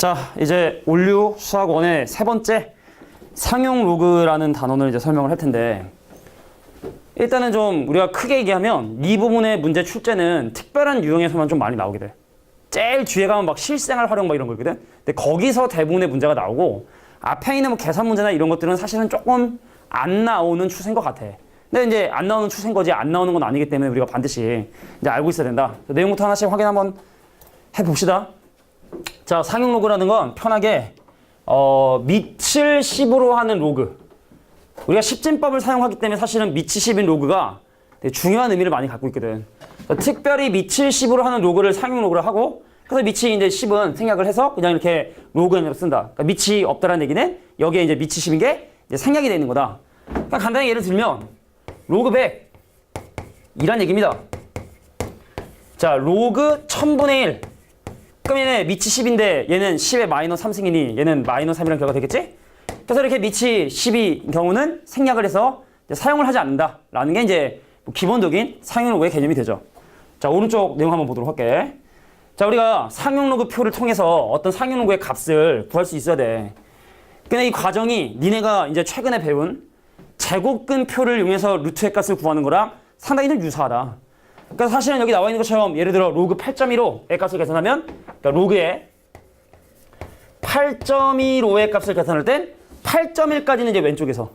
자, 이제 올류 수학원의 세 번째 상용 로그라는 단원을 이제 설명을 할 텐데, 일단은 좀 우리가 크게 얘기하면 이 부분의 문제 출제는 특별한 유형에서만 좀 많이 나오게 돼. 제일 뒤에 가면 막 실생활 활용 막 이런 거거든. 근데 거기서 대부분의 문제가 나오고 앞에 있는 뭐 계산 문제나 이런 것들은 사실은 조금 안 나오는 추세인 것 같아. 근데 이제 안 나오는 추세인 거지 안 나오는 건 아니기 때문에 우리가 반드시 이제 알고 있어야 된다. 내용부터 하나씩 확인 한번 해봅시다. 자, 상용 로그라는 건 편하게 밑을 10으로 하는 로그. 우리가 십진법을 사용하기 때문에 사실은 밑이 10인 로그가 되게 중요한 의미를 많이 갖고 있거든. 특별히 밑을 10으로 하는 로그를 상용 로그를 하고, 그래서 밑이 이제 10은 생략을 해서 그냥 이렇게 로그로 쓴다. 그러니까 밑이 없다라는 얘기는 여기에 이제 밑이 10인 게 이제 생략이 되는 거다. 그러니까 간단히 예를 들면 로그 100이란 얘기입니다. 자, 로그 1000분의 1. 그럼 얘는 밑이 10인데 얘는 10의 마이너스 3승이니 얘는 마이너스 3이라는 결과가 되겠지? 그래서 이렇게 밑이 10인 경우는 생략을 해서 사용을 하지 않는다라는 게 이제 뭐 기본적인 상용 로그의 개념이 되죠. 자, 오른쪽 내용 한번 보도록 할게. 자, 우리가 상용 로그 표를 통해서 어떤 상용 로그의 값을 구할 수 있어야 돼. 근데 이 과정이 니네가 이제 최근에 배운 제곱근 표를 이용해서 루트의 값을 구하는 거랑 상당히 좀 유사하다. 그러니까 사실은 여기 나와 있는 것처럼 예를 들어 로그 8.15의 값을 계산하면, 그러니까 로그의 8.15의 값을 계산할 땐 8.1까지는 이제 왼쪽에서,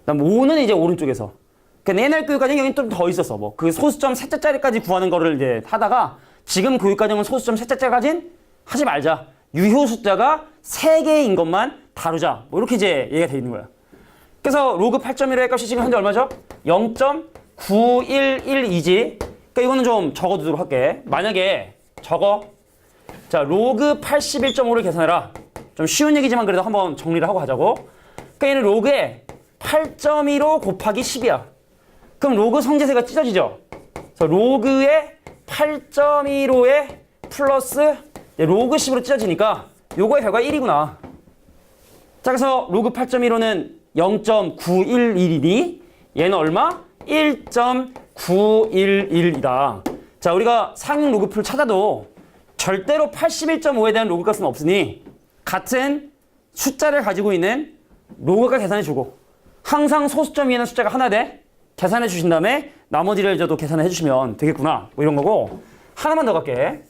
그다음 5는 이제 오른쪽에서. 그러니까 옛날 교육과정이 여기 좀 더 있었어. 뭐 그 소수점 셋째 자리까지 구하는 거를 이제 하다가 지금 교육과정은 소수점 셋째 자리까지는 하지 말자. 유효 숫자가 3개인 것만 다루자. 뭐 이렇게 이제 얘기가 돼 있는 거야. 그래서 로그 8.15의 값이 지금 현재 얼마죠? 0.9112지. 그러니까 이거는 좀 적어두도록 할게. 만약에 적어. 자, 로그 81.5를 계산해라. 좀 쉬운 얘기지만 그래도 한번 정리를 하고 가자고. 그러니까 얘는 로그에 8.15 곱하기 10이야. 그럼 로그 성제세가 찢어지죠. 그래서 로그에 8.15에 플러스 로그 10으로 찢어지니까 요거의 결과 1이구나. 자, 그래서 로그 8.15는 0.911이니 얘는 얼마? 1.911이다. 자, 우리가 상용 로그표를 찾아도 절대로 81.5에 대한 로그 값은 없으니 같은 숫자를 가지고 있는 로그가 계산해주고, 항상 소수점 위에는 숫자가 하나 돼 계산해 주신 다음에 나머지를 이제 또 계산해 주시면 되겠구나. 뭐 이런 거고. 하나만 더 갈게.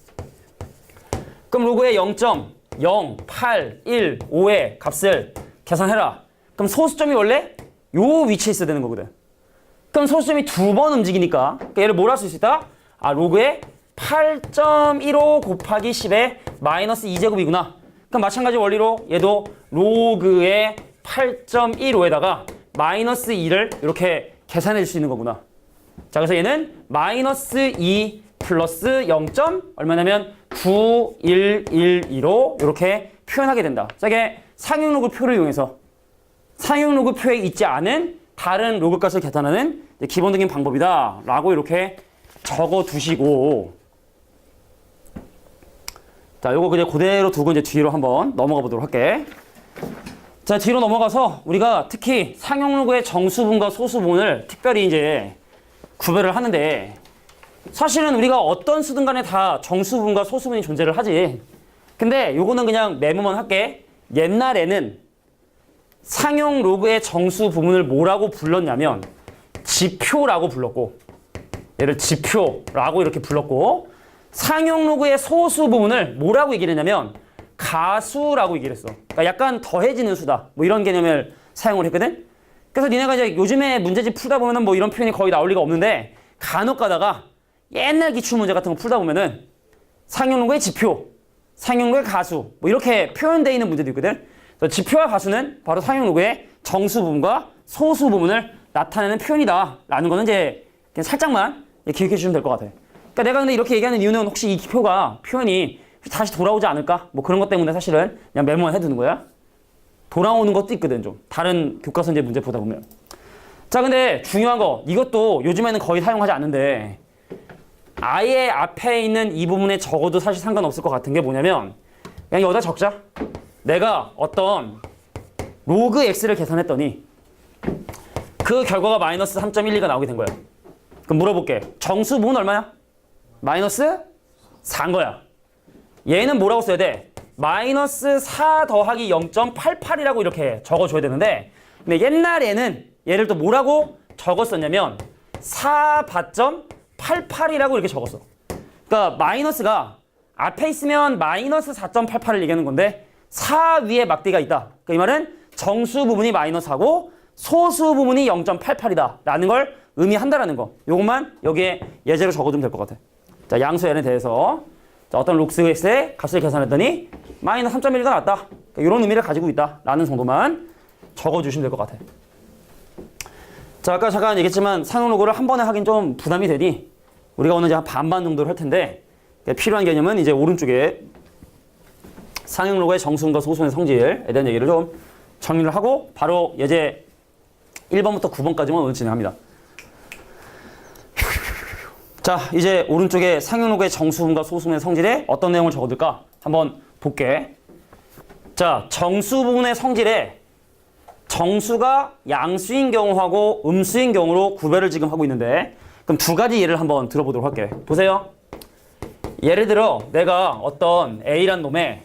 그럼 로그의 0.0815의 값을 계산해라. 그럼 소수점이 원래 요 위치에 있어야 되는 거거든. 그럼 소수점이 2번 움직이니까, 그러니까 얘를 뭘 할 수 있다? 아, 로그의 8.15 곱하기 10의 마이너스 2제곱이구나. 그럼 마찬가지 원리로 얘도 로그의 8.15에다가 마이너스 2를 이렇게 계산해 줄 수 있는 거구나. 자, 그래서 얘는 마이너스 2 플러스 0. 얼마냐면 9112로 이렇게 표현하게 된다. 자, 이게 상용 로그 표를 이용해서 상용 로그 표에 있지 않은 다른 로그 값을 계산하는 기본적인 방법이다 라고 이렇게 적어 두시고, 자, 요거 그냥 그대로 두고 이제 뒤로 한번 넘어가 보도록 할게. 자, 뒤로 넘어가서 우리가 특히 상용 로그의 정수분과 소수분을 특별히 이제 구별을 하는데, 사실은 우리가 어떤 수든 간에 다 정수분과 소수분이 존재를 하지. 근데 요거는 그냥 메모만 할게. 옛날에는 상용 로그의 정수 부분을 뭐라고 불렀냐면 지표라고 불렀고, 얘를 지표라고 이렇게 불렀고, 상용 로그의 소수 부분을 뭐라고 얘기를 했냐면 가수라고 얘기를 했어. 그러니까 약간 더해지는 수다. 뭐 이런 개념을 사용을 했거든. 그래서 니네가 이제 요즘에 문제집 풀다 보면은 뭐 이런 표현이 거의 나올 리가 없는데, 간혹 가다가 옛날 기출문제 같은 거 풀다 보면은 상용 로그의 지표, 상용 로그의 가수 뭐 이렇게 표현되어 있는 문제도 있거든. 그래서 지표와 가수는 바로 상용 로그의 정수 부분과 소수 부분을 나타내는 표현이다 라는 거는 이제 그냥 살짝만 기억해 주시면 될 것 같아. 그러니까 내가 근데 이렇게 얘기하는 이유는 혹시 이 표현이 다시 돌아오지 않을까? 뭐 그런 것 때문에 사실은 그냥 메모만 해두는 거야. 돌아오는 것도 있거든, 좀. 다른 교과서제 문제 보다 보면. 자, 근데 중요한 거, 이것도 요즘에는 거의 사용하지 않는데, 아예 앞에 있는 이 부분에 적어도 사실 상관없을 것 같은 게 뭐냐면, 그냥 여기다 적자. 내가 어떤 로그 x를 계산했더니 그 결과가 마이너스 3.12가 나오게 된 거야. 그럼 물어볼게. 정수 부분 얼마야? 마이너스 4인 거야. 얘는 뭐라고 써야 돼? 마이너스 4 더하기 0.88이라고 이렇게 적어줘야 되는데 근데 옛날에는 얘를 또 뭐라고 적었었냐면 4바.88이라고 이렇게 적었어. 그러니까 마이너스가 앞에 있으면 마이너스 4.88을 얘기하는 건데 4 위에 막대기가 있다. 그러니까 이 말은 정수 부분이 마이너스하고 소수 부분이 0.88이다 라는 걸 의미한다라는 거. 요것만 여기에 예제로 적어주면 될 것 같아. 자, 양수 n에 대해서 자, 어떤 록스 x의 값을 계산했더니 마이너스 3.1가 나왔다. 그러니까 이런 의미를 가지고 있다 라는 정도만 적어주시면 될 것 같아. 자, 아까 잠깐 얘기했지만 상용 로그를 한 번에 하긴 좀 부담이 되니 우리가 오늘 이제 한 반반 정도를 할 텐데 필요한 개념은 이제 오른쪽에 상용 로그의 정수분과 소수분의 성질에 대한 얘기를 좀 정리를 하고 바로 예제 1번부터 9번까지만 오늘 진행합니다. 자, 이제 오른쪽에 상용 로그의 정수분과 소수분의 성질에 어떤 내용을 적어둘까 한번 볼게. 자, 정수 부분의 성질에 정수가 양수인 경우하고 음수인 경우로 구별을 지금 하고 있는데 그럼 두 가지 예를 한번 들어보도록 할게. 보세요. 예를 들어 내가 어떤 A란 놈의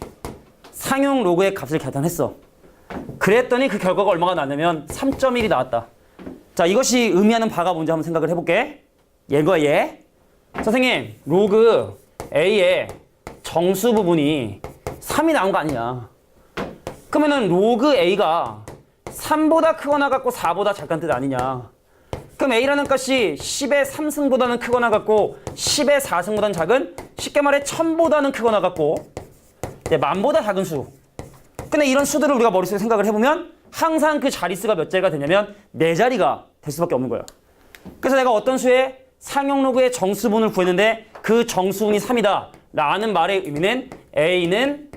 상용 로그의 값을 계산했어. 그랬더니 그 결과가 얼마가 나냐면 3.1이 나왔다. 자, 이것이 의미하는 바가 뭔지 한번 생각을 해볼게. 얘가 얘. 선생님, 로그 A의 정수 부분이 3이 나온 거 아니냐. 그러면은 로그 A가 3보다 크거나 같고 4보다 작다는 뜻 아니냐. 그럼 A라는 값이 10의 3승보다는 크거나 같고 10의 4승보다는 작은, 쉽게 말해 1000보다는 크거나 같고 만보다 작은 수. 근데 이런 수들을 우리가 머릿속에 생각을 해보면 항상 그 자릿수가 몇 자리가 되냐면 4자리가 될 수밖에 없는 거예요. 그래서 내가 어떤 수의 상용 로그의 정수분을 구했는데 그 정수분이 3이다 라는 말의 의미는 A는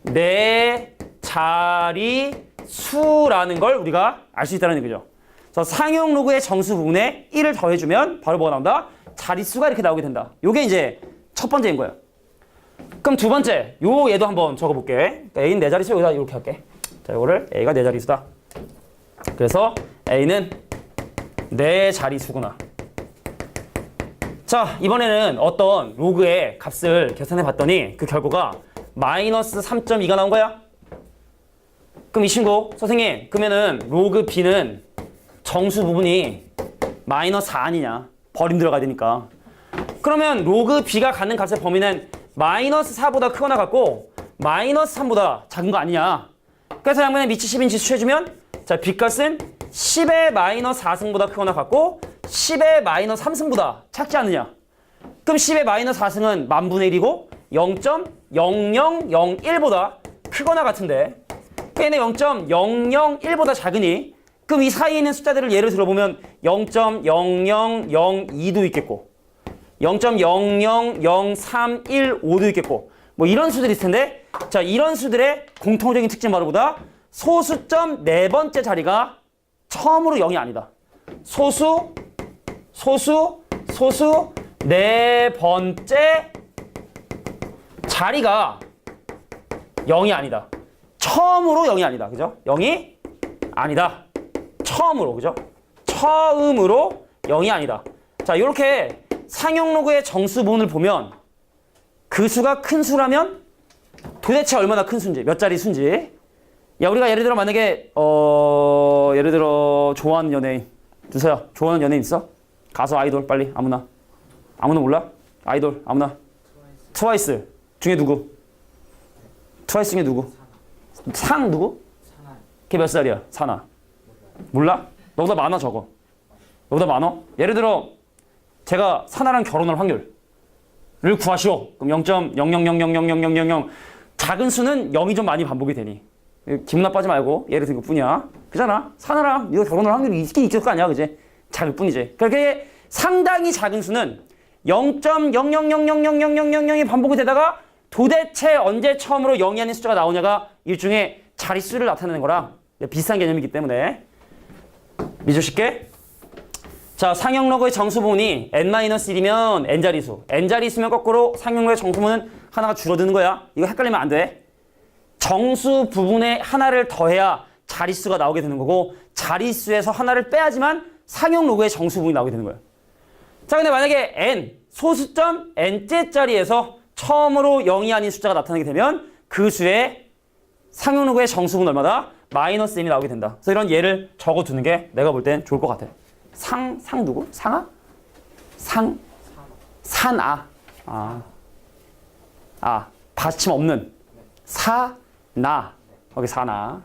4자리 수라는 걸 우리가 알 수 있다는 얘기죠. 그래서 상용 로그의 정수 부분에 1을 더해주면 바로 뭐가 나온다? 자릿수가 이렇게 나오게 된다. 요게 이제 첫 번째인 거예요. 그럼 두 번째, 요 얘도 한번 적어볼게. A는 4자릿수 여기다 이렇게 할게. 자, 요거를 A가 4자릿수다. 그래서 A는 4자릿수구나. 자, 이번에는 어떤 로그의 값을 계산해 봤더니 그 결과가 마이너스 3.2가 나온 거야. 그럼 이 친구, 선생님, 그러면은 로그 B는 정수 부분이 마이너스 4 아니냐. 버림 들어가야 되니까. 그러면 로그 B가 갖는 값의 범위는 마이너스 4보다 크거나 같고 마이너스 3보다 작은 거 아니냐. 그래서 양면에 미치 10인치 수해주면 자, B 값은 10의 마이너스 4승보다 크거나 같고 10의 마이너스 3승보다 작지 않느냐. 그럼 10의 마이너스 4승은 만분의 1이고 0.0001보다 크거나 같은데 얘네 0.001보다 작으니 그럼 이 사이에 있는 숫자들을 예를 들어보면 0.0002도 있겠고 0.000315도 있겠고 뭐 이런 수들이 있을 텐데 자, 이런 수들의 공통적인 특징 바로 보다 소수점 네 번째 자리가 처음으로 0이 아니다. 소수 네 번째 자리가 0이 아니다. 처음으로 0이 아니다. 그죠? 0이 아니다. 처음으로. 그죠? 처음으로 0이 아니다. 자, 이렇게 상용 로그의 정수 부분을 보면 그 수가 큰 수라면 도대체 얼마나 큰 수인지, 몇 자리 수인지. 야, 우리가 예를 들어 만약에 예를 들어 좋아하는 연예인. 주서야, 좋아하는 연예인 있어? 가수 아이돌 빨리 아무나. 아무나 몰라? 아이돌 아무나. 트와이스 중에 누구? 트와이스 중에 누구? 상 누구? 걔 몇 살이야? 사나. 몰라? 너보다 많아 적어. 너보다 많아? 예를 들어 제가 사나랑 결혼할 확률을 구하시오. 그럼 0.00000000 작은 수는 0이 좀 많이 반복이 되니 기분 나빠하지 말고 예를 든 것뿐이야. 그잖아. 사나랑 네가 결혼할 확률이 있긴 있을 거 아니야. 그지? 작을 뿐이지. 그렇게 상당히 작은 수는 0.00000000이 반복이 되다가 도대체 언제 처음으로 0이 아닌 숫자가 나오냐가 일종의 자릿수를 나타내는 거랑 비슷한 개념이기 때문에 믿어 쉽게. 자, 상용 로그의 정수 부분이 n-1이면 n자리수. n자리수면 거꾸로 상용 로그의 정수 부분은 하나가 줄어드는 거야. 이거 헷갈리면 안 돼. 정수 부분에 하나를 더해야 자릿수가 나오게 되는 거고 자릿수에서 하나를 빼야지만 상용 로그의 정수 부분이 나오게 되는 거야. 자, 근데 만약에 n, 소수점 n째 자리에서 처음으로 0이 아닌 숫자가 나타나게 되면 그 그 수의 상용로그의 정수분 얼마다? 마이너스 1이 나오게 된다. 그래서 이런 예를 적어두는 게 내가 볼 땐 좋을 것 같아. 상 누구? 상아? 산아. 받침 없는. 사나. 거기 사나.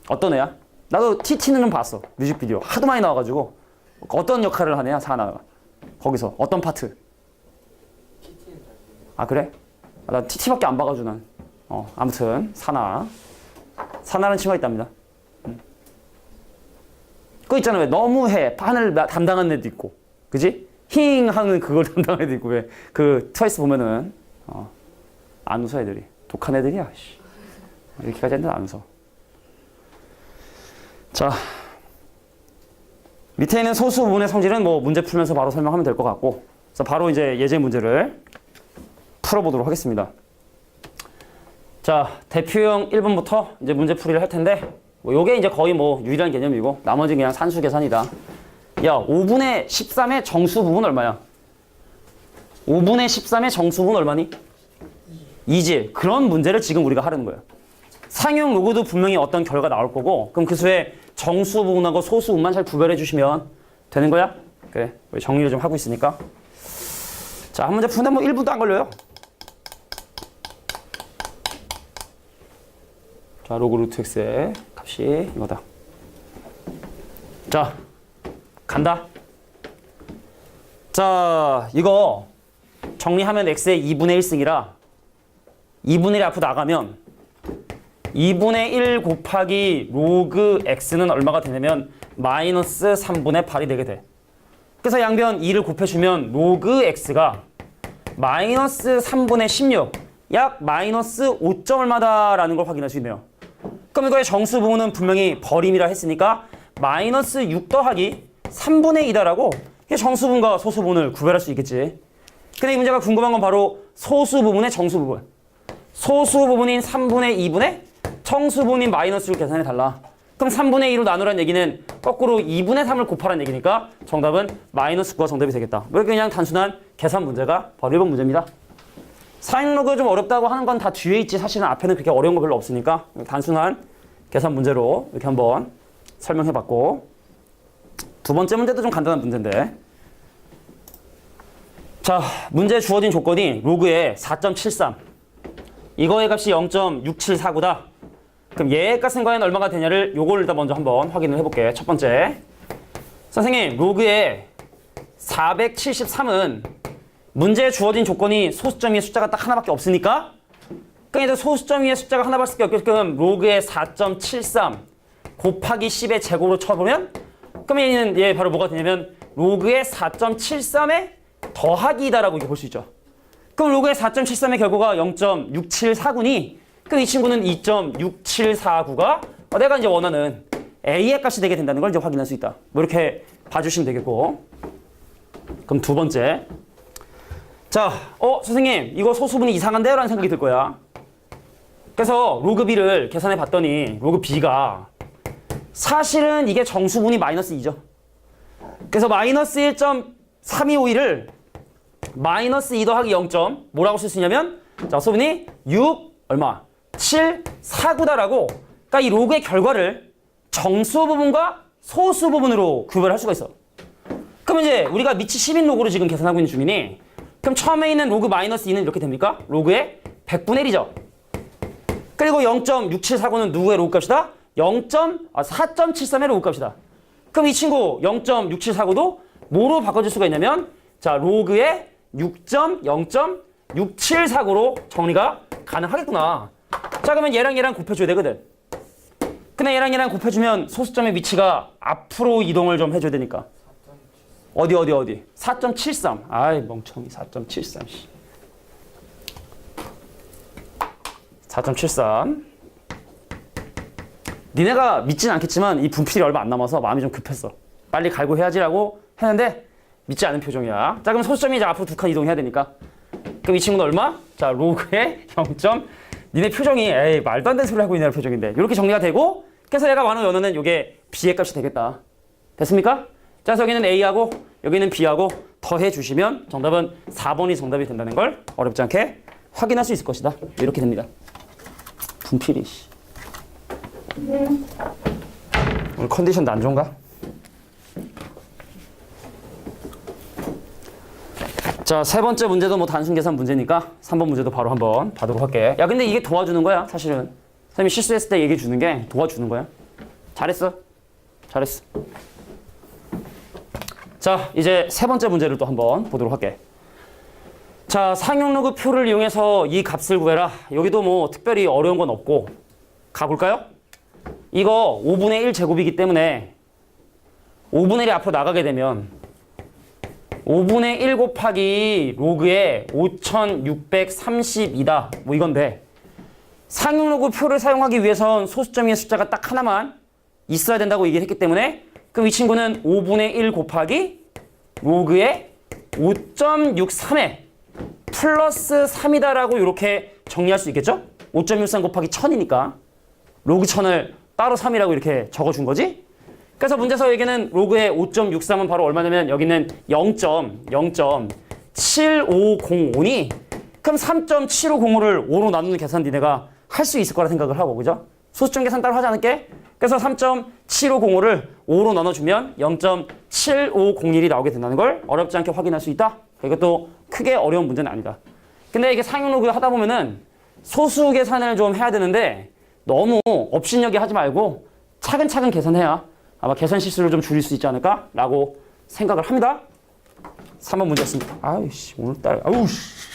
어떤 애야? 나도 TT는 봤어. 뮤직비디오. 하도 많이 나와가지고. 어떤 역할을 하냐, 사나가. 거기서. 어떤 파트? 아, 그래? 나 TT밖에 안 봐가지고 난. 아무튼, 사나. 사나라는 친구가 있답니다. 그거 있잖아. 왜 너무해. 판을 담당하는 애도 있고. 그지? 힝 하는 그걸 담당하는 애도 있고. 왜 그 트와이스 보면은, 안 웃어 애들이. 독한 애들이야. 이렇게까지 했는데 안 웃어. 자. 밑에 있는 소수 부분의 성질은 뭐 문제 풀면서 바로 설명하면 될 것 같고. 그래서 바로 이제 예제 문제를 풀어보도록 하겠습니다. 자, 대표형 1번부터 이제 문제 풀이를 할 텐데, 뭐 요게 이제 거의 뭐 유일한 개념이고, 나머지는 그냥 산수 계산이다. 야, 5분의 13의 정수 부분 얼마야? 5분의 13의 정수 부분 얼마니? 2지. 그런 문제를 지금 우리가 하려는 거예요. 상용 로그도 분명히 어떤 결과 나올 거고, 그럼 그 수의 정수 부분하고 소수 부분만 잘 구별해 주시면 되는 거야? 그래, 우리 정리를 좀 하고 있으니까. 자, 한 문제 푸는데 뭐 1분도 안 걸려요. 자, 로그 루트 x의 값이 이거다. 자, 간다. 자, 이거 정리하면 x의 2분의 1승이라 2분의 1이 앞으로 나가면 2분의 1 곱하기 로그 x는 얼마가 되냐면 마이너스 3분의 8이 되게 돼. 그래서 양변 2를 곱해주면 로그 x가 마이너스 3분의 16, 약 마이너스 5점 얼마다라는 걸 확인할 수 있네요. 그럼 이거의 정수 부분은 분명히 버림이라 했으니까 마이너스 6 더하기 3분의 2다라고 정수 부분과 소수 부분을 구별할 수 있겠지. 근데 이 문제가 궁금한 건 바로 소수 부분의 정수 부분. 소수 부분인 3분의 2분의 정수 부분인 마이너스 6 계산이 달라. 그럼 3분의 2로 나누라는 얘기는 거꾸로 2분의 3을 곱하라는 얘기니까 정답은 마이너스 9가 정답이 되겠다. 왜 그냥 단순한 계산 문제가 바로 1번 문제입니다. 사인로그 좀 어렵다고 하는 건 다 뒤에 있지 사실은 앞에는 그렇게 어려운 거 별로 없으니까 단순한 계산 문제로 이렇게 한번 설명해봤고, 두 번째 문제도 좀 간단한 문제인데, 자, 문제에 주어진 조건이 로그의 4.73, 이거의 값이 0.6749다. 그럼 얘의 값은 과연 얼마가 되냐를 요걸 일단 먼저 한번 확인을 해볼게. 첫 번째, 선생님 로그의 473은 문제에 주어진 조건이 소수점 위에 숫자가 딱 하나밖에 없으니까, 그러니까 이제 소수점 위에 숫자가 하나밖에 없게끔 로그의 4.73 곱하기 10의 제곱으로 쳐보면, 그러면 얘 바로 뭐가 되냐면 로그의 4.73의 더하기다라고 볼 수 있죠. 그럼 로그의 4.73의 결과가 0.6749니, 그럼 이 친구는 2.6749가 내가 이제 원하는 A의 값이 되게 된다는 걸 이제 확인할 수 있다. 뭐 이렇게 봐주시면 되겠고. 그럼 두 번째. 자, 선생님, 이거 소수분이 이상한데요? 라는 생각이 들 거야. 그래서 로그 B를 계산해 봤더니, 로그 B가 사실은 이게 정수분이 마이너스 2죠. 그래서 마이너스 1.3251을 마이너스 2 더하기 0. 뭐라고 쓸 수 있냐면, 자, 소분이 6, 얼마? 7, 49다라고, 그러니까 이 로그의 결과를 정수 부분과 소수 부분으로 구별할 수가 있어. 그럼 이제 우리가 미치 10인 로그로 지금 계산하고 있는 중이니, 그럼 처음에 있는 로그 마이너스 2는 이렇게 됩니까? 로그의 100분의 1이죠. 그리고 0.6749는 누구의 로그 값이다? 4.73의 로그 값이다. 그럼 이 친구 0.6749도 뭐로 바꿔줄 수가 있냐면, 자, 로그의 6.0.6749로 정리가 가능하겠구나. 자, 그러면 얘랑 얘랑 곱해줘야 되거든. 근데 얘랑 얘랑 곱해주면 소수점의 위치가 앞으로 이동을 좀 해줘야 되니까. 어디? 4.73. 아이, 멍청이. 4.73. 4.73. 니네가 믿진 않겠지만 이 분필이 얼마 안 남아서 마음이 좀 급했어. 빨리 갈고 해야지라고 했는데 믿지 않은 표정이야. 자, 그럼 소수점이 이제 앞으로 2칸 이동해야 되니까. 그럼 이 친구는 얼마? 자, 로그의 0. 니네 표정이 에이 말도 안 되는 소리 하고 있는 표정인데 이렇게 정리가 되고, 그래서 얘가 완호 연호는 이게 B의 값이 되겠다. 됐습니까? 자, 그래서 여기는 A하고 여기는 B하고 더해 주시면 정답은 4번이 정답이 된다는 걸 어렵지 않게 확인할 수 있을 것이다. 이렇게 됩니다. 분필이. 오늘 컨디션도 안 좋은가? 자, 세 번째 문제도 뭐 단순 계산 문제니까 3번 문제도 바로 한번 봐도록 할게. 야, 근데 이게 도와주는 거야, 사실은. 선생님이 실수했을 때 얘기해 주는 게 도와주는 거야. 잘했어. 잘했어. 자, 이제 세 번째 문제를 또 한번 보도록 할게. 자, 상용로그 표를 이용해서 이 값을 구해라. 여기도 뭐 특별히 어려운 건 없고 가볼까요? 이거 5분의 1 제곱이기 때문에 5분의 1이 앞으로 나가게 되면 5분의 1 곱하기 로그의 5632다. 뭐 이건데 상용로그 표를 사용하기 위해선 소수점의 숫자가 딱 하나만 있어야 된다고 얘기를 했기 때문에 그럼 이 친구는 5분의 1 곱하기 로그의 5.63에 플러스 3이다라고 이렇게 정리할 수 있겠죠? 5.63 곱하기 1000이니까 로그 1000을 따로 3이라고 이렇게 적어준 거지? 그래서 문제서에게는 로그의 5.63은 바로 얼마냐면 여기는 0.7505니 그럼 3.7505를 5로 나누는 계산 니네가 할 수 있을 거라 생각을 하고, 그죠? 소수점 계산 따로 하지 않을게? 그래서 3.7505를 5로 나눠주면 0.7501이 나오게 된다는 걸 어렵지 않게 확인할 수 있다. 이것도 크게 어려운 문제는 아니다. 근데 이게 상용로그 하다 보면은 소수 계산을 좀 해야 되는데 너무 업신여기 하지 말고 차근차근 계산해야 아마 계산 실수를 좀 줄일 수 있지 않을까라고 생각을 합니다. 3번 문제였습니다. 아이씨, 오늘따라, 아우씨.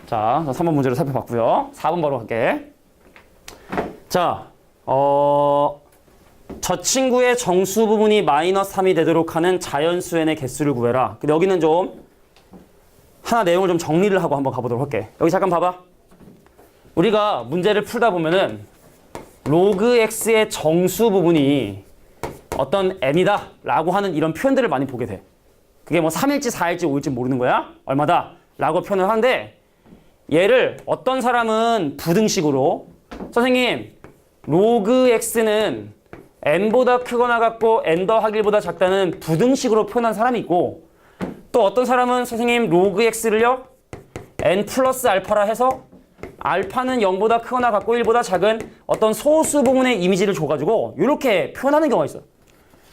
자, 3번 문제를 살펴봤고요. 4번 바로 갈게. 자, 저 친구의 정수 부분이 마이너스 3이 되도록 하는 자연수의 개수를 구해라. 근데 여기는 좀 하나 내용을 좀 정리를 하고 한번 가보도록 할게. 여기 잠깐 봐봐. 우리가 문제를 풀다 보면은 로그 x의 정수 부분이 어떤 n이다 라고 하는 이런 표현들을 많이 보게 돼. 그게 뭐 3일지 4일지 5일지 모르는 거야. 얼마다 라고 표현을 하는데 얘를 어떤 사람은 부등식으로 선생님 로그 x는 n보다 크거나 같고 n 더하기 1보다 작다는 부등식으로 표현한 사람이 있고 또 어떤 사람은 선생님 로그 x를요 n 플러스 알파라 해서 알파는 0보다 크거나 같고 1보다 작은 어떤 소수 부분의 이미지를 줘가지고 이렇게 표현하는 경우가 있어.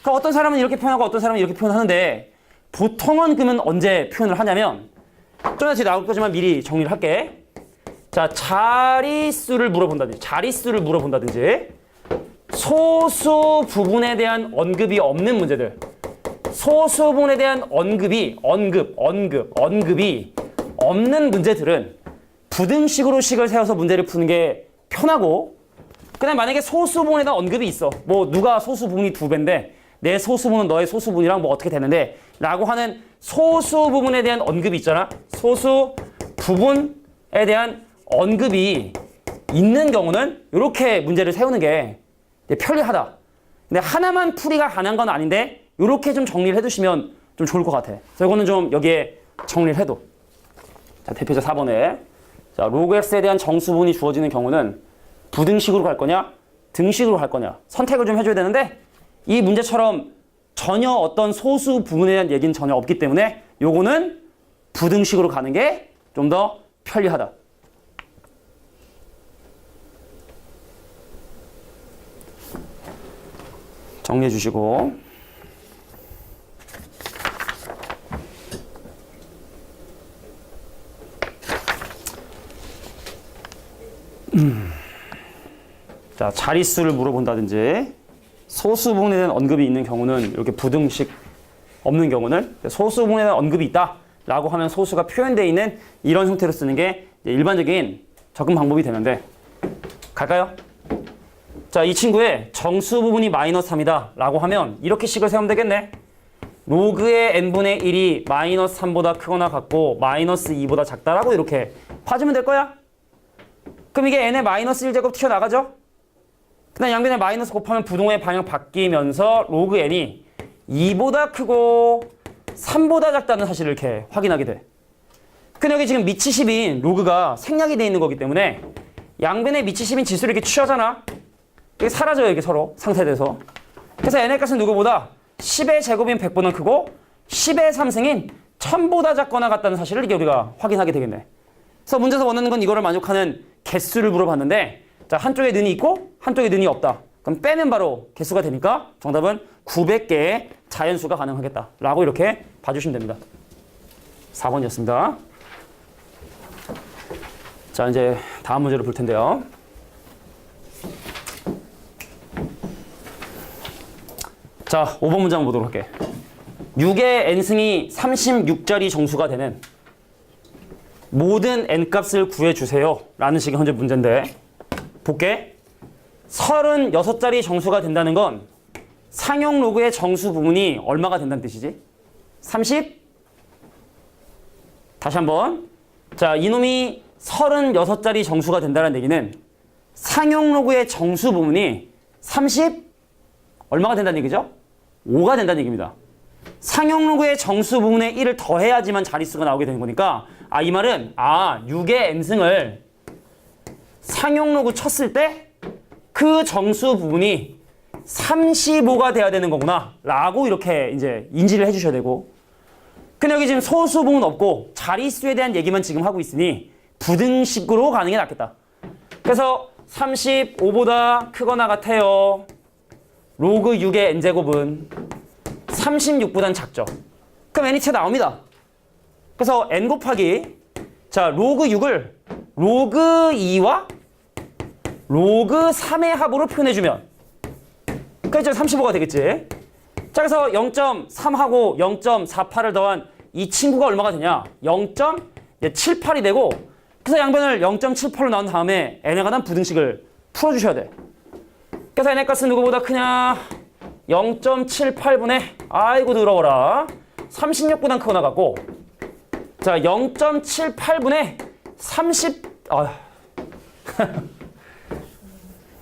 그러니까 어떤 사람은 이렇게 표현하고 어떤 사람은 이렇게 표현하는데 보통은 그러면 언제 표현을 하냐면 좀 이따 뒤에 나올 거지만 미리 정리를 할게. 자, 자릿수를 물어본다든지 소수 부분에 대한 언급이 없는 문제들, 소수 부분에 대한 언급이 없는 문제들은 부등식으로 식을 세워서 문제를 푸는 게 편하고 그다음에 만약에 소수 부분에 대한 언급이 있어. 뭐 누가 소수 부분이 2배인데 내 소수 부분은 너의 소수 부분이랑 뭐 어떻게 되는데 라고 하는 소수 부분에 대한 언급이 있잖아. 소수 부분에 대한 언급이 있는 경우는 이렇게 문제를 세우는 게 편리하다. 근데 하나만 풀이가 가능한 건 아닌데 이렇게 좀 정리를 해두시면 좀 좋을 것 같아. 그래서 이거는 좀 여기에 정리를 해도. 자, 대표자 4번에 자, 로그 x에 대한 정수분이 주어지는 경우는 부등식으로 갈 거냐 등식으로 갈 거냐 선택을 좀 해줘야 되는데 이 문제처럼 전혀 어떤 소수 부분에 대한 얘기는 전혀 없기 때문에 요거는 부등식으로 가는 게 좀 더 편리하다. 정리해 주시고 자, 자릿수를 물어본다든지 소수 부분에 대한 언급이 있는 경우는 이렇게 부등식 없는 경우는 소수 부분에 대한 언급이 있다 라고 하면 소수가 표현되어 있는 이런 형태로 쓰는 게 일반적인 접근 방법이 되는데 갈까요? 자, 이 친구의 정수 부분이 마이너스 3이다 라고 하면 이렇게 식을 세우면 되겠네. 로그의 n분의 1이 마이너스 3보다 크거나 같고 마이너스 2보다 작다라고 이렇게 파주면 될 거야. 그럼 이게 n의 마이너스 1제곱 튀어나가죠? 그다음 양변에 마이너스 곱하면 부동의 방향 바뀌면서 로그 n이 2보다 크고 3보다 작다는 사실을 이렇게 확인하게 돼. 근데 여기 지금 미치 10인 로그가 생략이 돼 있는 거기 때문에 양변에 미치 10인 지수를 이렇게 취하잖아. 이게 사라져요, 이게 서로 상쇄돼서. 그래서 n의 값은 누구보다 10의 제곱인 100보다 크고 10의 3승인 1000보다 작거나 같다는 사실을 이게 우리가 확인하게 되겠네. 그래서 문제에서 원하는 건 이거를 만족하는 개수를 물어봤는데 자, 한쪽에 는이 있고 한쪽에 는이 없다. 그럼 빼면 바로 개수가 되니까 정답은 900개의 자연수가 가능하겠다. 라고 이렇게 봐주시면 됩니다. 4번이었습니다. 자, 이제 다음 문제를 볼 텐데요. 자, 5번 문제 한번 보도록 할게. 6의 n승이 36자리 정수가 되는 모든 n값을 구해주세요. 라는 식의 현재 문제인데 볼게. 36자리 정수가 된다는 건 상용 로그의 정수 부분이 얼마가 된다는 뜻이지? 30? 다시 한번. 자, 이놈이 36자리 정수가 된다는 얘기는 상용 로그의 정수 부분이 30? 얼마가 된다는 얘기죠? 5가 된다는 얘기입니다. 상용 로그의 정수 부분에 1을 더해야지만 자릿수가 나오게 되는 거니까 이 말은 6의 n승을 상용 로그 쳤을 때 그 정수 부분이 35가 돼야 되는 거구나 라고 이렇게 이제 인지를 해주셔야 되고, 근데 여기 지금 소수 부분 없고 자릿수에 대한 얘기만 지금 하고 있으니 부등식으로 가는 게 낫겠다. 그래서 35보다 크거나 같아요. 로그 6의 n제곱은 36보단 작죠. 그럼 n이 채 나옵니다. 그래서 n 곱하기 자 로그 6을 로그 2와 로그 3의 합으로 표현해주면 그러니까 35가 되겠지. 자, 그래서 0.3하고 0.48을 더한 이 친구가 얼마가 되냐? 0.78이 되고, 그래서 양변을 0.78로 나온 다음에 n에 관한 부등식을 풀어주셔야 돼. 그래서 n의 값은 누구보다 크냐? 0.78분의 아이고 더러워라 36보단 크거나 같고, 자 0.78분의 30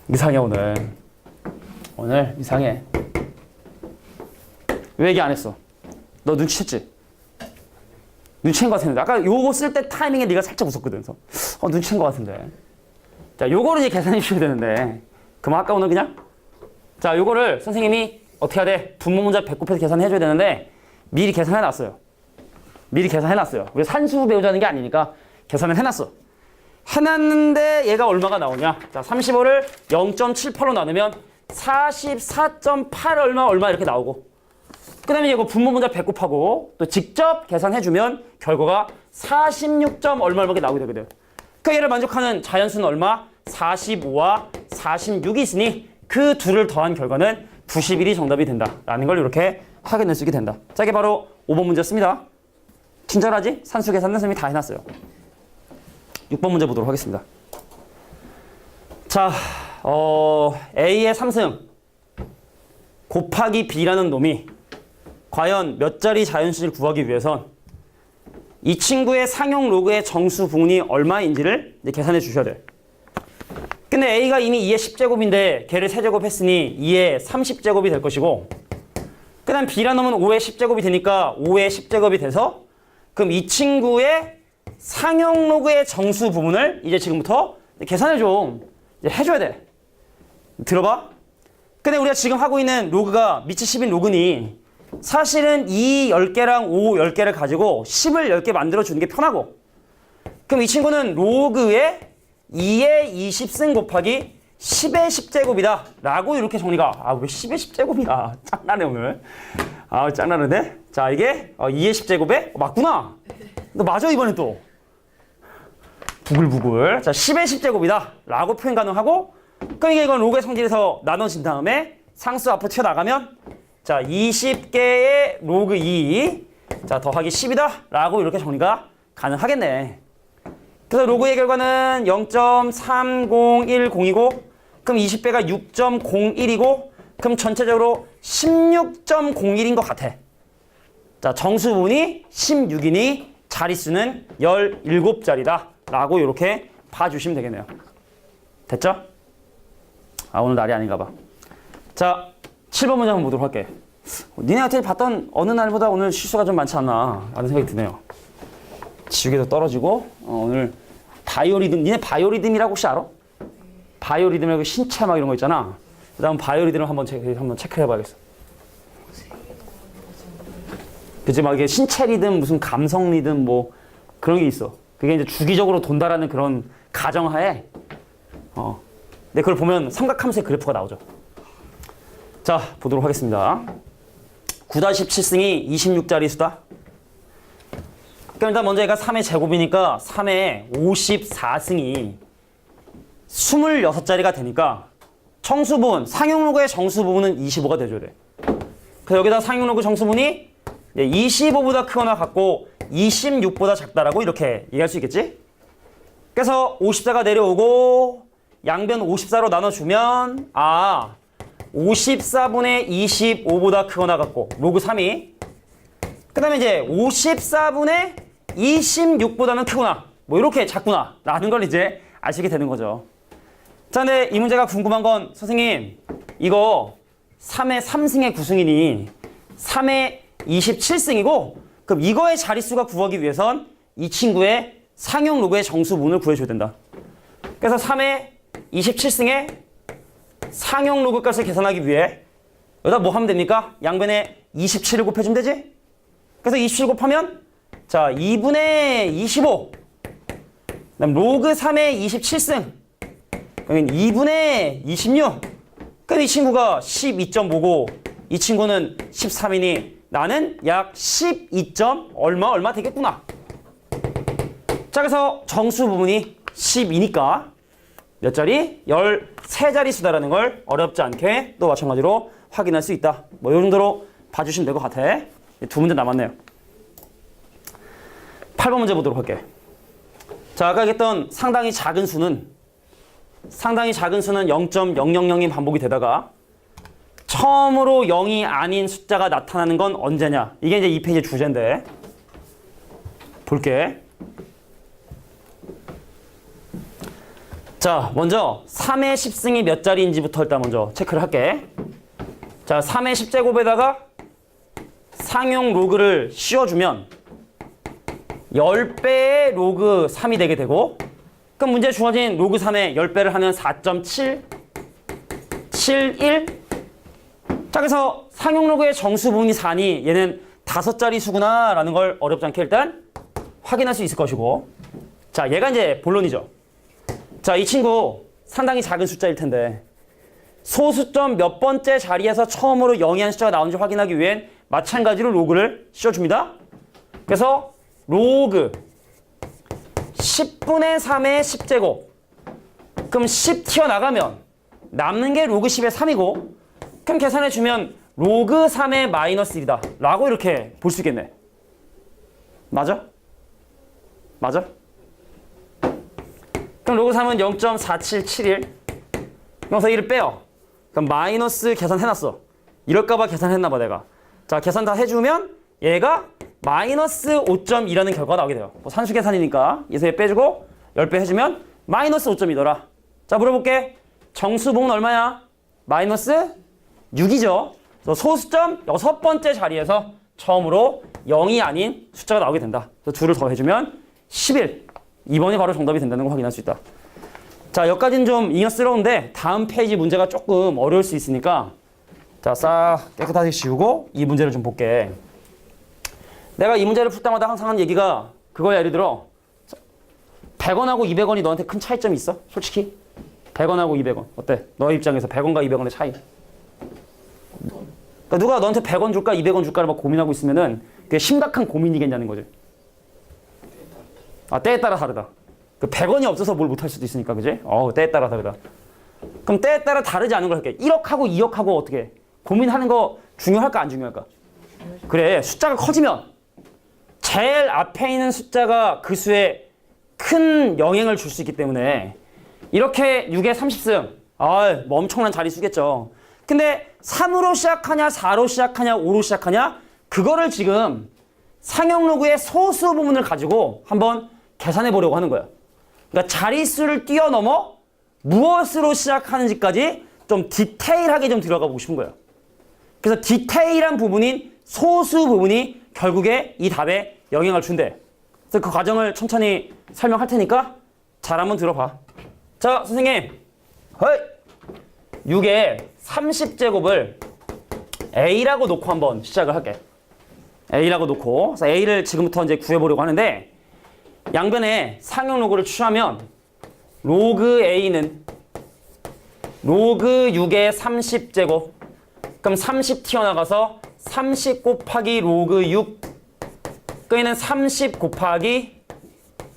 이상해 오늘 이상해. 왜 얘기 안 했어? 너 눈치챘지? 눈치챈 것 같은데 아까 요거 쓸 때 타이밍에 네가 살짝 웃었거든. 그래서 눈치챈 것 같은데. 자, 요거를 이제 계산해 주셔야 되는데 그만 아까 오늘 그냥 자, 요거를 선생님이 어떻게 해야 돼? 분모 문자 배꼽해서 계산해 줘야 되는데 미리 계산해 놨어요. 왜 산수 배우자는 게 아니니까 계산을 해놨어. 해놨는데 얘가 얼마가 나오냐? 자, 35를 0.78로 나누면 44.8 얼마 이렇게 나오고, 그 다음에 이거 분모 문자 배꼽하고 또 직접 계산해주면 결과가 46. 얼마 이렇게 나오게 되거든. 그러니까 얘를 만족하는 자연수는 얼마? 45와 46이 있으니 그 둘을 더한 결과는 91이 정답이 된다라는 걸 이렇게 확인할 수 있게 된다. 자, 이게 바로 5번 문제였습니다. 친절하지? 산수 계산은 선생님이 다 해놨어요. 6번 문제 보도록 하겠습니다. 자, A의 3승 곱하기 B라는 놈이 과연 몇 자리 자연수를 구하기 위해선 이 친구의 상용 로그의 정수 부분이 얼마인지를 이제 계산해 주셔야 돼. 근데 A가 이미 2의 10제곱인데 걔를 세제곱했으니 2의 30제곱이 될 것이고, 그 다음 B라는 놈은 5의 10제곱이 되니까 5의 10제곱이 돼서 그럼 이 친구의 상용 로그의 정수 부분을 이제 지금부터 계산을 좀 해줘야 돼. 들어봐. 근데 우리가 지금 하고 있는 로그가 밑이 10인 로그니 사실은 2 10개랑 5 10개를 가지고 10을 10개 만들어주는 게 편하고, 그럼 이 친구는 로그의 2의 20승 곱하기 10의 10제곱이다 라고 이렇게 정리가. 왜 10의 10제곱이야. 짱나네 오늘. 짱나는데. 자, 이게 2의 10제곱에 맞구나. 너 맞아 이번에 또. 부글부글. 자, 10의 10제곱이다 라고 표현 가능하고, 그럼 이건 로그의 성질에서 나눠진 다음에 상수 앞으로 튀어나가면 자 20개의 로그 2 자 더하기 10이다 라고 이렇게 정리가 가능하겠네. 그래서 로그의 결과는 0.301이고 그럼 20배가 6.01이고 그럼 전체적으로 16.01인 것 같아. 자, 정수 부분이 16이니 자릿수는 17자리다 라고 이렇게 봐주시면 되겠네요. 됐죠? 오늘 날이 아닌가 봐. 자, 7번 문제 한번 보도록 할게. 니네한테 봤던 어느 날보다 오늘 실수가 좀 많지 않나 라는 생각이 드네요. 지우개도 떨어지고 오늘 바이오리듬, 니네 바이오리듬이라고 혹시 알아? 바이오리듬이라고 신체 막 이런 거 있잖아. 그다음 바이오리듬을 한번 체크해 봐야겠어. 그치, 막 이게 신체리든 무슨 감성리든 뭐 그런 게 있어. 그게 이제 주기적으로 돈다라는 그런 가정하에, 근데 그걸 보면 삼각함수의 그래프가 나오죠. 자, 보도록 하겠습니다. 9-17승이 26짜리 수다. 그럼 일단 먼저 얘가 3의 제곱이니까 3의 54승이 26자리가 되니까 정수부분, 상용로그의 정수부분은 25가 돼줘야 돼. 그래서 여기다 상용로그 정수분이 25보다 크거나 같고 26보다 작다라고 이렇게 얘기할 수 있겠지? 그래서 54가 내려오고 양변 54로 나눠주면 54분의 25보다 크거나 같고 로그 3이 그 다음에 이제 54분의 26보다는 크구나 뭐 이렇게 작구나 라는 걸 이제 아시게 되는 거죠. 자, 근데 이 문제가 궁금한 건 선생님 이거 3의 3승의 9승이니 3의 27승이고 그럼 이거의 자릿수가 구하기 위해선 이 친구의 상용 로그의 정수분을 구해줘야 된다. 그래서 3의 27승의 상용 로그 값을 계산하기 위해 여기다 뭐 하면 됩니까? 양변에 27을 곱해주면 되지? 그래서 27 곱하면 자 2분의 25 그다음 로그 3의 27승 그러면 2분의 26 그럼 이 친구가 12.5고 이 친구는 13이니 나는 약 12점 얼마 되겠구나. 자, 그래서 정수 부분이 10이니까 몇 자리? 13자리 수다라는 걸 어렵지 않게 또 마찬가지로 확인할 수 있다. 뭐 이 정도로 봐주시면 될 것 같아. 두 문제 남았네요. 8번 문제 보도록 할게. 자, 아까 얘기했던 상당히 작은 수는 0.000이 반복이 되다가 처음으로 0이 아닌 숫자가 나타나는 건 언제냐? 이게 이제 이 페이지 주제인데 볼게. 자, 먼저 3의 10승이 몇 자리인지부터 일단 먼저 체크를 할게. 자, 3의 10제곱에다가 상용 로그를 씌워주면 10배의 로그 3이 되게 되고 그럼 문제에 주어진 로그 3의 10배를 하면 4.771 자, 그래서 상용 로그의 정수 부분이 4니 얘는 5자리 수구나 라는 걸 어렵지 않게 일단 확인할 수 있을 것이고 자, 얘가 이제 본론이죠. 자, 이 친구 상당히 작은 숫자일 텐데 소수점 몇 번째 자리에서 처음으로 0이 한 숫자가 나오는지 확인하기 위해 마찬가지로 로그를 씌워줍니다. 그래서 로그 10분의 3의 10제곱 그럼 10 튀어나가면 남는 게 로그 10의 3이고 그럼 계산해주면 로그 3의 마이너스 1이다 라고 이렇게 볼 수 있겠네. 맞아? 맞아? 그럼 로그 3은 0.4771 여기서 1을 빼요. 그럼 마이너스 계산해놨어. 이럴까봐 계산했나봐 내가. 자, 계산 다 해주면 얘가 마이너스 5.2라는 결과가 나오게 돼요. 뭐 산수 계산이니까 여기서 얘 빼주고 10배 해주면 마이너스 5.2더라. 자, 물어볼게. 정수봉은 얼마야? 마이너스 6이죠. 그래서 소수점 6번째 자리에서 처음으로 0이 아닌 숫자가 나오게 된다. 그래서 둘을 더해주면 11. 2번이 바로 정답이 된다는 걸 확인할 수 있다. 자, 여기까지는 좀 잉여스러운데 다음 페이지 문제가 조금 어려울 수 있으니까 자, 싹 깨끗하게 지우고 이 문제를 좀 볼게. 내가 이 문제를 풀 때마다 항상 하는 얘기가 그거야. 예를 들어 100원하고 200원이 너한테 큰 차이점이 있어? 솔직히 100원하고 200원 어때? 너의 입장에서 100원과 200원의 차이. 그러니까 누가 너한테 100원 줄까 200원 줄까를 막 고민하고 있으면은 그게 심각한 고민이겠냐는 거지. 때에 따라 다르다. 그 100원이 없어서 뭘 못할 수도 있으니까, 그지? 때에 따라 다르다. 그럼 때에 따라 다르지 않은 걸 할게. 1억하고 2억하고 어떻게 고민하는 거 중요할까 안 중요할까? 그래, 숫자가 커지면 제일 앞에 있는 숫자가 그 수에 큰 영향을 줄 수 있기 때문에 이렇게 6에 30승 뭐 엄청난 자릿수겠죠. 근데 3으로 시작하냐 4로 시작하냐 5로 시작하냐 그거를 지금 상용 로그의 소수 부분을 가지고 한번 계산해 보려고 하는 거야. 그러니까 자릿수를 뛰어넘어 무엇으로 시작하는지까지 좀 디테일하게 좀 들어가 보고 싶은 거야. 그래서 디테일한 부분인 소수 부분이 결국에 이 답에 영향을 준대. 그래서 그 과정을 천천히 설명할 테니까 잘 한번 들어봐. 자, 선생님. 6의 30제곱을 A라고 놓고 한번 시작을 할게. A라고 놓고, 그래서 A를 지금부터 이제 구해보려고 하는데, 양변에 상용 로그를 취하면 로그 A는 로그 6의 30제곱, 그럼 30 튀어나가서 30 곱하기 로그 6, 끄이는 30 곱하기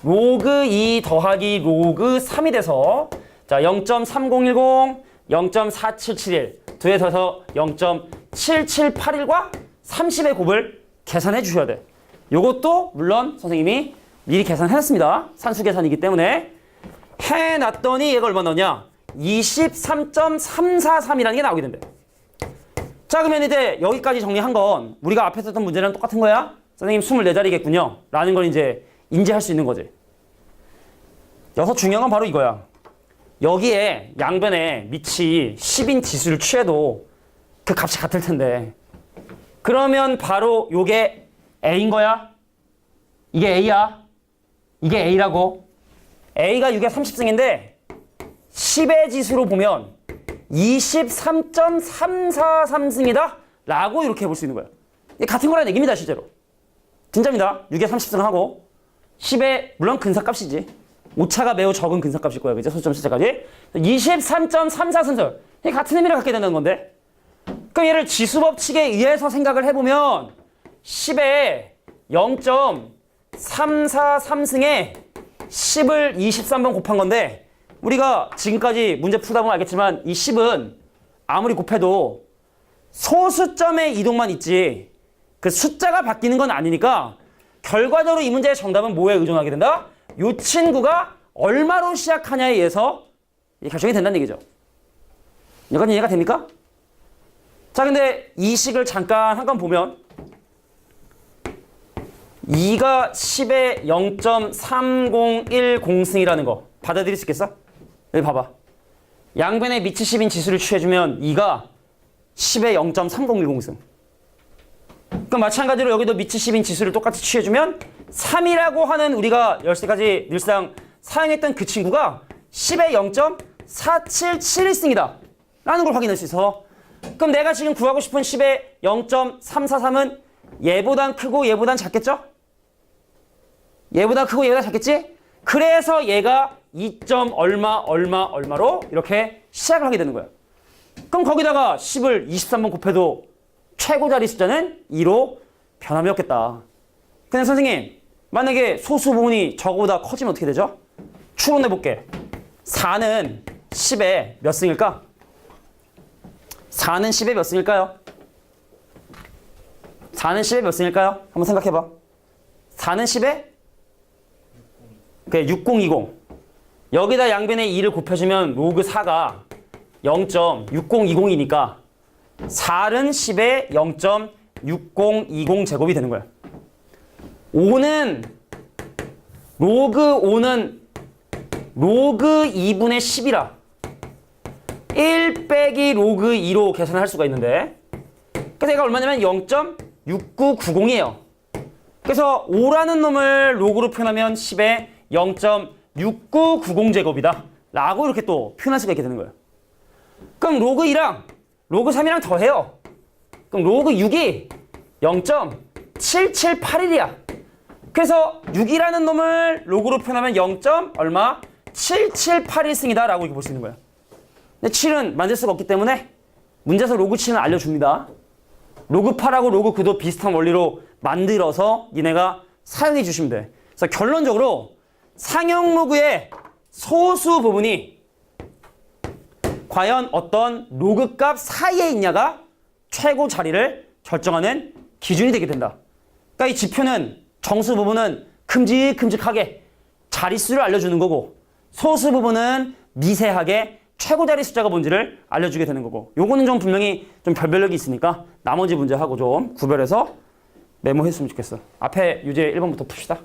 로그 2 더하기 로그 3이 돼서, 자, 0.3010, 0.4771, 두에 더해서 0.7781과 30의 곱을 계산해 주셔야 돼. 요것도 물론 선생님이 미리 계산해놨습니다. 산수 계산이기 때문에. 해놨더니 얘가 얼마 나오냐? 23.343이라는 게 나오게 된대. 자, 그러면 이제 여기까지 정리한 건 우리가 앞에 썼던 문제랑 똑같은 거야? 선생님 24자리겠군요. 라는 걸 이제 인지할 수 있는 거지. 여기서 중요한 건 바로 이거야. 여기에 양변에 밑이 10인 지수를 취해도 그 값이 같을 텐데, 그러면 바로 요게 A인 거야? 이게 A야? 이게 A라고? A가 6의 30승인데 10의 지수로 보면 23.343승이다? 라고 이렇게 볼 수 있는 거야. 이게 같은 거라는 얘기입니다, 실제로. 진짜입니다. 6의 30승하고 10의 물론 근사값이지. 오차가 매우 적은 근사값일 거야. 그죠? 소수점 숫자까지. 23.343승. 이게 같은 의미를 갖게 된다는 건데. 그럼 얘를 지수법칙에 의해서 생각을 해보면 10에 0.343승에 10을 23번 곱한 건데, 우리가 지금까지 문제 풀다 보면 알겠지만 이 10은 아무리 곱해도 소수점의 이동만 있지 그 숫자가 바뀌는 건 아니니까 결과적으로 이 문제의 정답은 뭐에 의존하게 된다? 이 친구가 얼마로 시작하냐에 의해서 결정이 된다는 얘기죠. 여기까지 이해가 됩니까? 자, 근데 이 식을 잠깐 한번 보면 2가 10에 0.3010승이라는 거 받아들일 수 있겠어? 여기 봐봐. 양변에 밑이 10인 지수를 취해주면 2가 10에 0.3010승. 그럼 마찬가지로 여기도 밑이 10인 지수를 똑같이 취해주면 3이라고 하는 우리가 열쇠까지 늘상 사용했던 그 친구가 10에 0.4771승이다 라는 걸 확인할 수 있어. 그럼 내가 지금 구하고 싶은 10에 0.343은 얘보단 크고 얘보단 작겠죠? 얘보다 크고 얘보다 작겠지? 그래서 얘가 2. 얼마로 이렇게 시작을 하게 되는 거야. 그럼 거기다가 10을 23번 곱해도 최고 자리 숫자는 2로 변함이 없겠다. 근데 선생님, 만약에 소수 부분이 저거보다 커지면 어떻게 되죠? 추론해볼게. 4는 10에 몇 승일까? 4는 10에 몇 승일까요? 4는 10에 몇 승일까요? 한번 생각해봐. 4는 10에? 그래, 6020. 여기다 양변에 2를 곱해주면 로그 4가 0.6020이니까 4는 10에 0.6020 제곱이 되는 거야. 5는 로그 5는 로그 2분의 10이라 1 빼기 로그 2로 계산을 할 수가 있는데, 그래서 얘가 얼마냐면 0.6990이에요. 그래서 5라는 놈을 로그로 표현하면 10에 0.6990 제곱이다 라고 이렇게 또 표현할 수가 있게 되는 거예요. 그럼 로그 2랑 로그 3이랑 더해요. 그럼 로그 6이 0.7781이야. 그래서 6이라는 놈을 로그로 표현하면 0. 얼마? 7781승이다 라고 이렇게 볼 수 있는 거예요. 근데 7은 만들 수가 없기 때문에 문제에서 로그 7은 알려줍니다. 로그 8하고 로그 9도 비슷한 원리로 만들어서 니네가 사용해 주시면 돼. 그래서 결론적으로 상용 로그의 소수 부분이 과연 어떤 로그 값 사이에 있냐가 최고 자리를 결정하는 기준이 되게 된다. 그러니까 이 지표는 정수 부분은 큼직큼직하게 자릿수를 알려주는 거고, 소수 부분은 미세하게 최고 자리 숫자가 뭔지를 알려주게 되는 거고, 요거는 좀 분명히 좀 별별력이 있으니까 나머지 문제하고 좀 구별해서 메모했으면 좋겠어. 앞에 유제 1번부터 풉시다.